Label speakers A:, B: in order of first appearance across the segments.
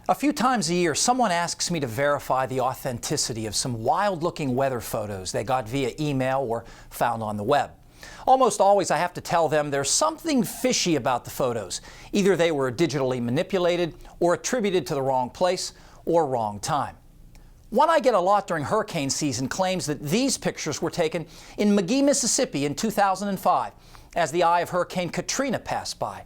A: A few times a year, someone asks me to verify the authenticity of some wild-looking weather photos they got via email or found on the web. Almost always I have to tell them there's something fishy about the photos. Either they were digitally manipulated or attributed to the wrong place or wrong time. One I get a lot during hurricane season claims that these pictures were taken in McGee, Mississippi in 2005 as the eye of Hurricane Katrina passed by.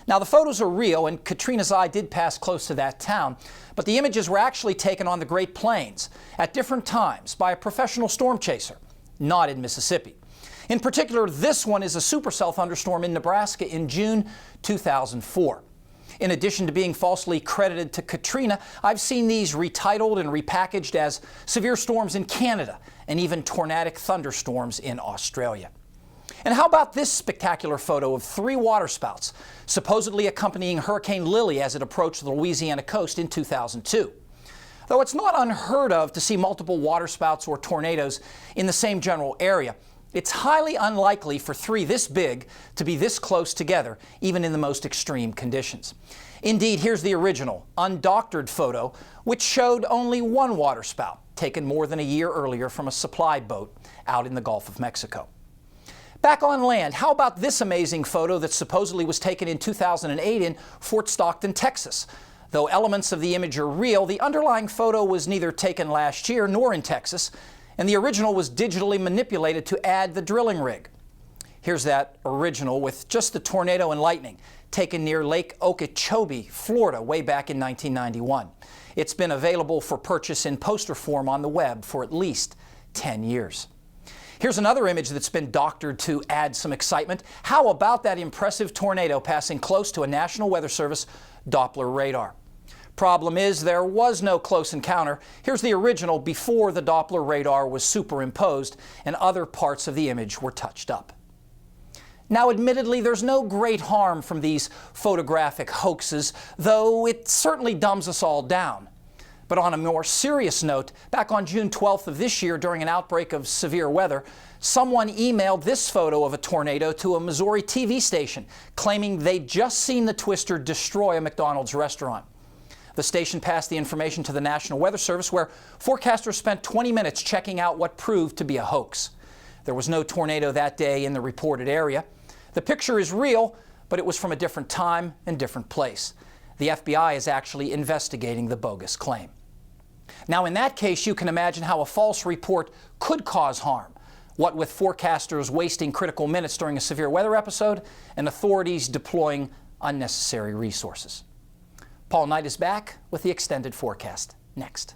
A: Now, the photos are real, and Katrina's eye did pass close to that town, but the images were actually taken on the Great Plains at different times by a professional storm chaser, not in Mississippi. In particular, this one is a supercell thunderstorm in Nebraska in June 2004. In addition to being falsely credited to Katrina, I've seen these retitled and repackaged as severe storms in Canada and even tornadic thunderstorms in Australia. And how about this spectacular photo of 3 waterspouts, supposedly accompanying Hurricane Lily as it approached the Louisiana coast in 2002. Though it's not unheard of to see multiple waterspouts or tornadoes in the same general area, it's highly unlikely for 3 this big to be this close together, even in the most extreme conditions. Indeed, here's the original, undoctored photo, which showed only 1 waterspout, taken more than a year earlier from a supply boat out in the Gulf of Mexico. Back on land, how about this amazing photo that supposedly was taken in 2008 in Fort Stockton, Texas? Though elements of the image are real, the underlying photo was neither taken last year nor in Texas, and the original was digitally manipulated to add the drilling rig. Here's that original with just the tornado and lightning, taken near Lake Okeechobee, Florida, way back in 1991. It's been available for purchase in poster form on the web for at least 10 years. Here's another image that's been doctored to add some excitement. How about that impressive tornado passing close to a National Weather Service Doppler radar? Problem is, there was no close encounter. Here's the original before the Doppler radar was superimposed and other parts of the image were touched up. Now, admittedly, there's no great harm from these photographic hoaxes, though it certainly dumbs us all down. But on a more serious note, back on June 12th of this year, during an outbreak of severe weather, someone emailed this photo of a tornado to a Missouri TV station, claiming they'd just seen the twister destroy a McDonald's restaurant. The station passed the information to the National Weather Service, where forecasters spent 20 minutes checking out what proved to be a hoax. There was no tornado that day in the reported area. The picture is real, but it was from a different time and different place. The FBI is actually investigating the bogus claim. Now, in that case, you can imagine how a false report could cause harm. What with forecasters wasting critical minutes during a severe weather episode and authorities deploying unnecessary resources. Paul Knight is back with the extended forecast next.